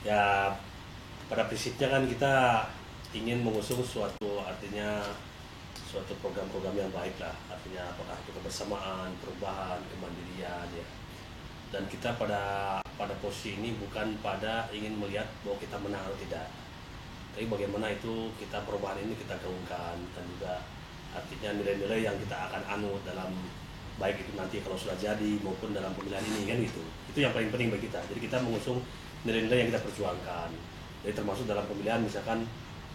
Ya pada prinsipnya kan kita ingin mengusung suatu program-program yang baik lah, artinya apakah itu kebersamaan, perubahan, kemandirian ya. Dan kita pada posisi ini bukan pada ingin melihat bahwa kita menang atau tidak, tapi bagaimana itu kita perubahan ini kita gaungkan, dan juga artinya nilai-nilai yang kita akan anut dalam baik itu nanti kalau sudah jadi maupun dalam pemilihan ini kan gitu. Itu yang paling penting bagi kita. Jadi kita mengusung nilai-nilai yang kita perjuangkan. Jadi termasuk dalam pemilihan misalkan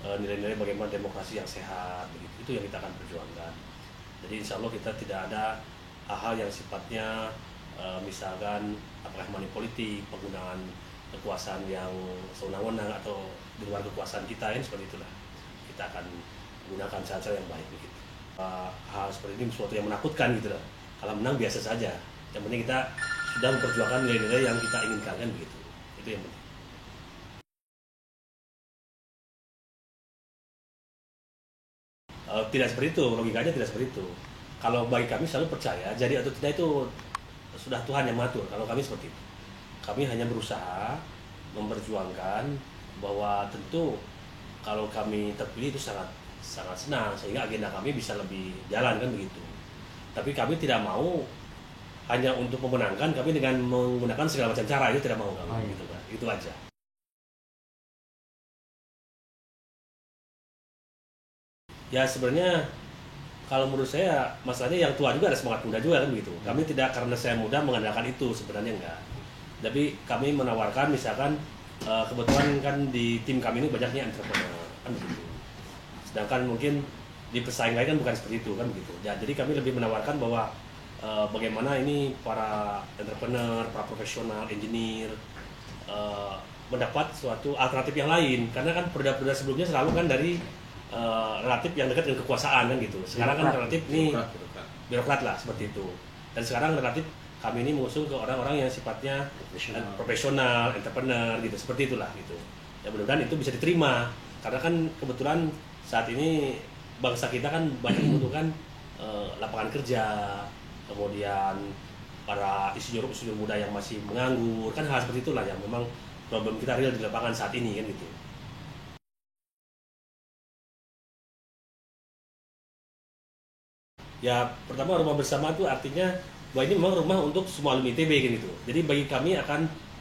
nilai-nilai bagaimana demokrasi yang sehat begitu. Itu yang kita akan perjuangkan. Jadi insya Allah kita tidak ada hal-hal yang sifatnya misalkan apakah money politik, penggunaan kekuasaan yang sewenang-wenang atau di luar kekuasaan kita, ini seperti itulah. Kita akan menggunakan cara-cara yang baik begitu. Hal seperti ini sesuatu yang menakutkan gitu lah. Kalau menang biasa saja. Yang penting kita sudah memperjuangkan nilai-nilai yang kita inginkan kan begitu. Itu yang penting. Tidak seperti itu, logikanya tidak seperti itu. Kalau bagi kami selalu percaya, jadi atau tidak itu sudah Tuhan yang mengatur. Kalau kami seperti itu, kami hanya berusaha memperjuangkan bahwa tentu kalau kami terpilih itu sangat sangat senang sehingga agenda kami bisa lebih jalan kan begitu. Tapi kami tidak mau hanya untuk memenangkan kami dengan menggunakan segala macam cara, itu tidak mau kami gitu kan. Itu aja. Ya sebenarnya kalau menurut saya masalahnya yang tua juga ada semangat muda juga kan begitu. Kami tidak karena saya muda mengandalkan itu, sebenarnya enggak. Tapi kami menawarkan misalkan kebetulan kan di tim kami ini banyaknya entrepreneur kan begitu. Sedangkan mungkin di pesaing lain kan bukan seperti itu kan begitu. Ya, jadi kami lebih menawarkan bahwa bagaimana ini para entrepreneur, para profesional, engineer eh, mendapat suatu alternatif yang lain, karena kan perda-perda sebelumnya selalu kan dari relatif yang dekat dengan kekuasaan kan gitu. Sekarang kan relatif nih birokrat lah seperti itu. Dan sekarang relatif kami ini mengusung ke orang-orang yang sifatnya profesional, entrepreneur gitu, seperti itulah gitu. Ya mudah-mudahan itu bisa diterima, karena kan kebetulan saat ini bangsa kita kan banyak membutuhkan lapangan kerja, kemudian para insinyur muda yang masih menganggur, kan hal seperti itulah yang memang problem kita real di lapangan saat ini kan gitu. Ya pertama rumah bersama itu artinya bahwa ini memang rumah untuk semua alumni ITB kan gitu. Jadi bagi kami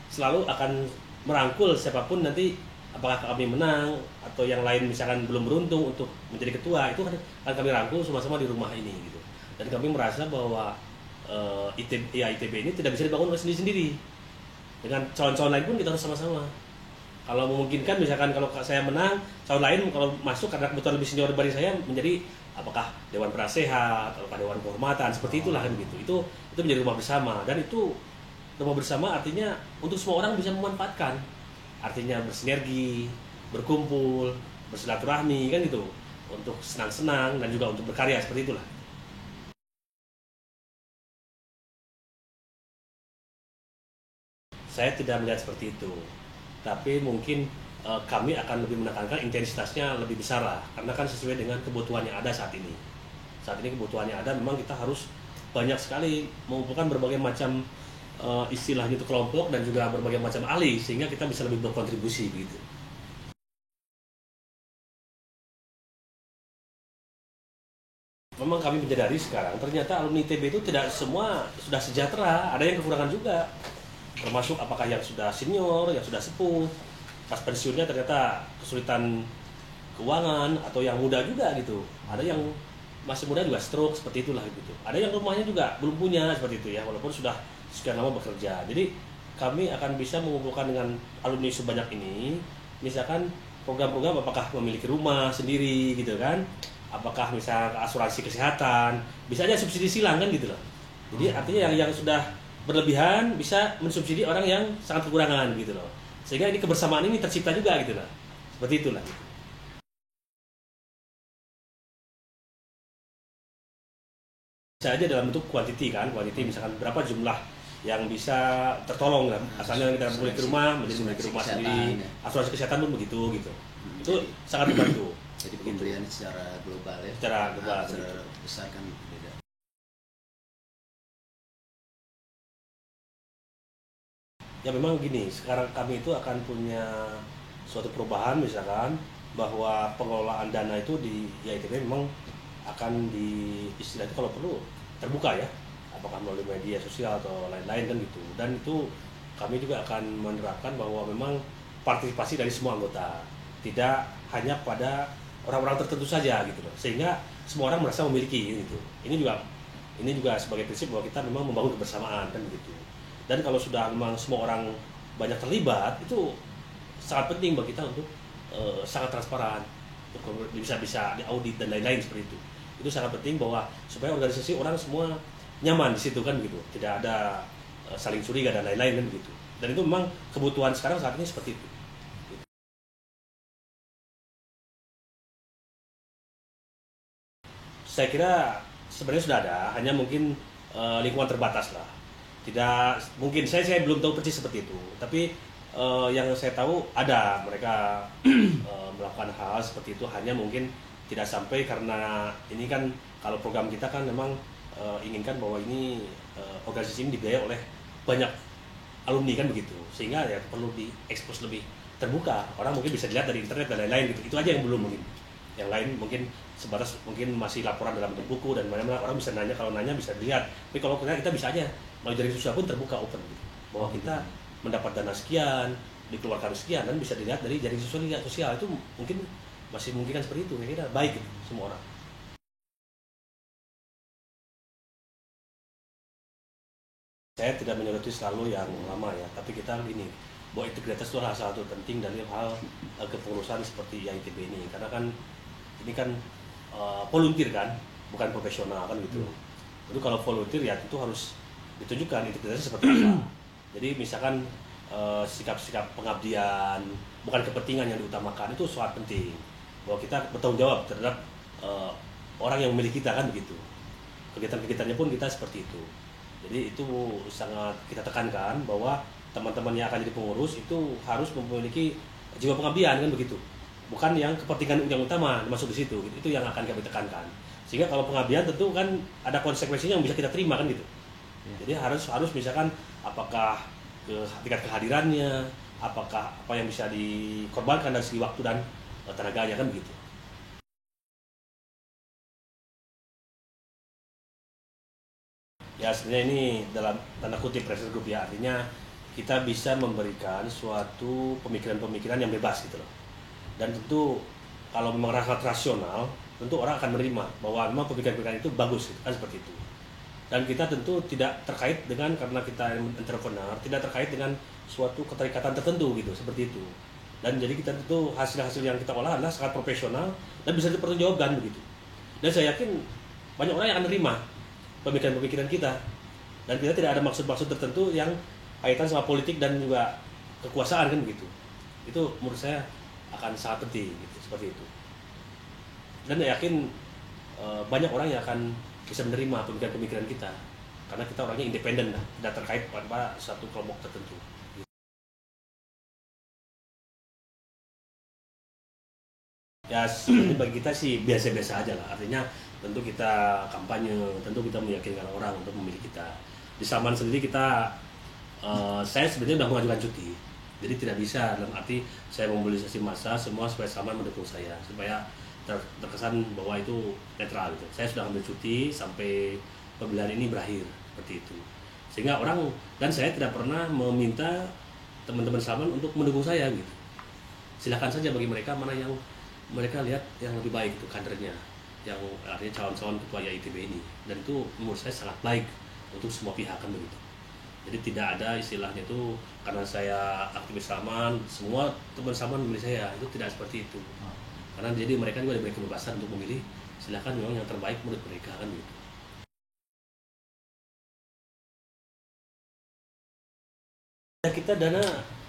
selalu akan merangkul siapapun nanti, apakah kami menang atau yang lain misalkan belum beruntung untuk menjadi ketua, itu kan akan kami rangkul sama-sama di rumah ini gitu. Dan kami merasa bahwa ITB ini tidak bisa dibangun oleh sendiri-sendiri. Dengan calon-calon lain pun kita harus sama-sama. Kalau memungkinkan misalkan kalau saya menang, calon lain kalau masuk karena kebetulan lebih senior dibanding saya menjadi apakah dewan penasehat atau dewan kehormatan, seperti itulah kan gitu. Itu menjadi rumah bersama, dan itu rumah bersama artinya untuk semua orang bisa memanfaatkan. Artinya bersinergi, berkumpul, bersilaturahmi kan gitu. Untuk senang-senang dan juga untuk berkarya, seperti itulah. Saya tidak melihat seperti itu. Tapi mungkin kami akan lebih menekankan intensitasnya lebih besar lah, karena kan sesuai dengan kebutuhan yang ada saat ini. Saat ini kebutuhan yang ada memang kita harus banyak sekali mengumpulkan berbagai macam istilah gitu kelompok dan juga berbagai macam ahli sehingga kita bisa lebih berkontribusi gitu. Memang kami menyadari sekarang ternyata alumni ITB itu tidak semua sudah sejahtera, ada yang kekurangan juga. Termasuk apakah yang sudah senior, yang sudah sepuh, pas pensiunnya ternyata kesulitan keuangan, atau yang muda juga gitu. Ada yang masih muda juga stroke, seperti itulah gitu. Ada yang rumahnya juga belum punya seperti itu ya, walaupun sudah sekian lama bekerja. Jadi kami akan bisa mengumpulkan dengan alumni sebanyak ini, misalkan program-program apakah memiliki rumah sendiri gitu kan, apakah misalnya asuransi kesehatan, bisa aja subsidi silang kan gitu loh. Jadi artinya yang sudah berlebihan bisa mensubsidi orang yang sangat kekurangan gitu loh. Sehingga ini kebersamaan ini tercipta juga gitu loh. Seperti itulah. Bisa aja dalam bentuk kuantiti kan, kuantiti misalkan berapa jumlah yang bisa tertolong kan. Asalnya kita memiliki rumah menjadi memiliki rumah sendiri, asuransi kesehatan pun begitu gitu. Itu sangat membantu. Jadi pemberian secara global ya. Secara global. Secara besar kan beda. Ya memang gini, sekarang kami itu akan punya suatu perubahan misalkan bahwa pengelolaan dana itu di IITB memang akan di istilah itu kalau perlu terbuka ya, apakah melalui media sosial atau lain-lain kan gitu. Dan itu kami juga akan menerapkan bahwa memang partisipasi dari semua anggota, tidak hanya pada orang-orang tertentu saja gitu loh, sehingga semua orang merasa memiliki gitu. Ini juga sebagai prinsip bahwa kita memang membangun kebersamaan kan begitu. Dan kalau sudah memang semua orang banyak terlibat, itu sangat penting bagi kita untuk sangat transparan, untuk bisa diaudit dan lain-lain seperti itu. Itu sangat penting bahwa supaya organisasi orang semua nyaman di situ kan gitu, tidak ada saling curiga dan lain-lain kan gitu. Dan itu memang kebutuhan sekarang saat ini seperti itu. Saya kira sebenarnya sudah ada, hanya mungkin lingkungan terbatas lah. Tidak mungkin saya belum tahu persis seperti itu, tapi yang saya tahu ada mereka melakukan hal seperti itu, hanya mungkin tidak sampai karena ini kan kalau program kita kan memang inginkan bahwa ini organisasi ini dibiayai oleh banyak alumni kan begitu, sehingga ya perlu diekspos lebih terbuka, orang mungkin bisa dilihat dari internet dan lain-lain gitu. Itu aja yang belum mungkin. Yang lain mungkin sebatas mungkin masih laporan dalam bentuk buku dan mana-mana orang bisa nanya, kalau nanya bisa dilihat. Tapi kalau kita bisa aja melalui jaring sosial pun terbuka open gitu. Bahwa kita mendapat dana sekian, dikeluarkan sekian dan bisa dilihat dari jaring sosial itu mungkin masih mungkin kan seperti itu. Kira-kira baik gitu semua orang. Saya tidak menyoroti selalu yang lama ya, tapi kita gini, bahwa integritas itu adalah salah satu penting dari hal kepengurusan seperti IITB ini, karena kan ini kan volunteer kan, bukan profesional kan gitu. Jadi kalau volunteer ya itu harus ditunjukkan integritasnya seperti apa. Jadi misalkan sikap-sikap pengabdian, bukan kepentingan yang diutamakan, itu sangat penting. Bahwa kita bertanggung jawab terhadap orang yang memilih kita kan begitu. Kegiatan-kegiatannya pun kita seperti itu. Jadi itu sangat kita tekankan bahwa teman-teman yang akan jadi pengurus itu harus memiliki jiwa pengabdian kan begitu. Bukan yang kepentingan yang utama masuk di situ. Itu yang akan kami tekankan. Sehingga kalau pengabdian tentu kan ada konsekuensinya yang bisa kita terima kan gitu. Jadi harus misalkan apakah tingkat kehadirannya, apakah apa yang bisa dikorbankan dari segi waktu dan tenaganya kan begitu. Ya sebenarnya ini dalam tanda kutip pressure group ya, artinya kita bisa memberikan suatu pemikiran-pemikiran yang bebas gitu loh. Dan tentu kalau memang rasional, tentu orang akan menerima bahwa memang pemikiran-pemikiran itu bagus gitu, kan seperti itu. Dan kita tentu tidak terkait dengan, karena kita entrepreneur, tidak terkait dengan suatu keterikatan tertentu gitu, seperti itu. Dan jadi kita tentu hasil-hasil yang kita olah adalah sangat profesional dan bisa dipertanggungjawabkan begitu. Dan saya yakin banyak orang yang akan menerima pemikiran-pemikiran kita, dan kita tidak ada maksud-maksud tertentu yang kaitan sama politik dan juga kekuasaan kan begitu. Itu menurut saya akan sangat penting gitu, seperti itu. Dan saya yakin banyak orang yang akan bisa menerima pemikiran-pemikiran kita karena kita orangnya independen lah, tidak terkait pada satu kelompok tertentu. Ya sebenarnya bagi kita sih biasa-biasa aja lah, artinya tentu kita kampanye, tentu kita meyakinkan orang untuk memilih kita. Di Salman sendiri kita, saya sebenarnya sudah mengajukan cuti, jadi tidak bisa dalam arti saya memobilisasi massa semua supaya Salman mendukung saya, supaya terkesan bahwa itu netral gitu. Saya sudah ambil cuti sampai pemilihan ini berakhir, seperti itu. Sehingga orang, dan saya tidak pernah meminta teman-teman Salman untuk mendukung saya gitu. Silakan saja bagi mereka mana yang mereka lihat yang lebih baik itu kadernya, yang artinya calon-calon ketua IITB ini, dan itu menurut saya sangat baik untuk semua pihak kan begitu. Jadi tidak ada istilahnya itu karena saya aktivis Salman semua teman Salman memilih saya, itu tidak seperti itu. Karena jadi mereka juga diberi kebebasan untuk memilih, silakan memang yang terbaik menurut mereka kan begitu. Ya, kita dana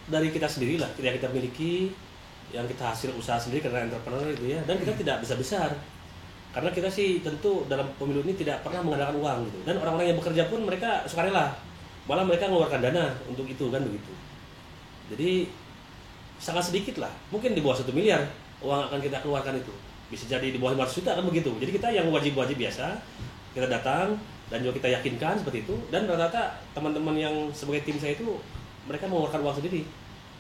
dari kita sendiri lah, yang kita miliki, yang kita hasil usaha sendiri karena entrepreneur itu ya, dan kita tidak besar-besar. Karena kita sih tentu dalam pemilu ini tidak pernah mengandalkan uang gitu. Dan orang-orang yang bekerja pun mereka sukarela. Malah mereka mengeluarkan dana untuk itu kan begitu. Jadi sangat sedikit lah. Mungkin di bawah 1 miliar uang akan kita keluarkan itu. Bisa jadi di bawah 500 juta kan begitu. Jadi kita yang wajib-wajib biasa, kita datang dan juga kita yakinkan seperti itu. Dan rata-rata teman-teman yang sebagai tim saya itu mereka mengeluarkan uang sendiri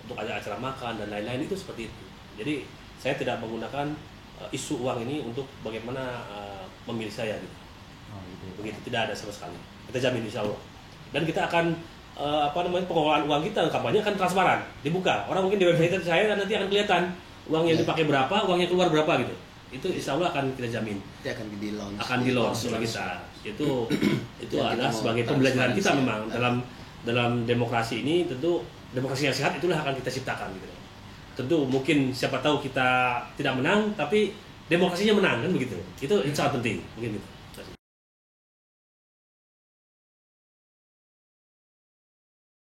untuk ada acara makan dan lain-lain, itu seperti itu. Jadi saya tidak menggunakan isu uang ini untuk bagaimana memilih saya gitu. Oh, gitu. Begitu, tidak ada sama sekali. Kita jamin insya Allah. Dan kita akan pengelolaan uang kita, kampanye akan transparan, dibuka. Orang mungkin di website saya nanti akan kelihatan uang yang dipakai berapa, uang yang keluar berapa gitu. Itu insya Allah akan kita jamin. Itu akan di-launch. Akan di-launch oleh kita. Itu adalah sebagai pembelajaran kita memang dalam demokrasi ini. Tentu demokrasi yang sehat itulah akan kita ciptakan gitu. Tentu mungkin siapa tahu kita tidak menang, tapi demokrasinya menang kan begitu. Itu sangat penting mungkin gitu.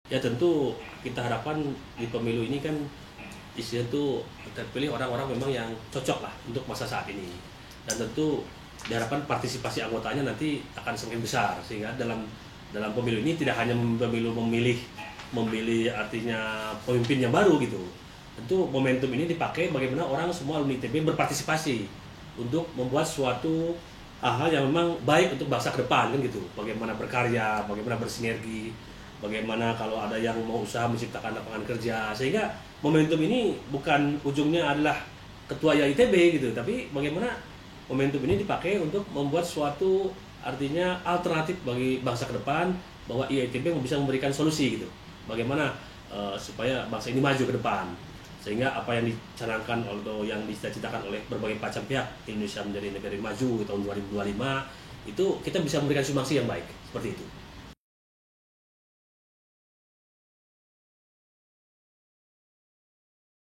Ya tentu kita harapkan di pemilu ini kan isinya tuh terpilih orang-orang memang yang cocok lah untuk masa saat ini, dan tentu diharapkan partisipasi anggotanya nanti akan semakin besar, sehingga dalam pemilu ini tidak hanya memilih artinya pemimpin yang baru gitu. Tentu momentum ini dipakai bagaimana orang semua alumni ITB berpartisipasi untuk membuat suatu hal yang memang baik untuk bangsa ke depan kan gitu. Bagaimana berkarya, bagaimana bersinergi, bagaimana kalau ada yang mau usaha menciptakan lapangan kerja, sehingga momentum ini bukan ujungnya adalah ketua ITB gitu, tapi bagaimana momentum ini dipakai untuk membuat suatu artinya alternatif bagi bangsa ke depan, bahwa IITB bisa memberikan solusi gitu. Bagaimana supaya bangsa ini maju ke depan, sehingga apa yang dicanangkan atau yang dicita-citakan oleh berbagai macam pihak, Indonesia menjadi negara yang maju tahun 2025, itu kita bisa memberikan sumbangsi yang baik seperti itu.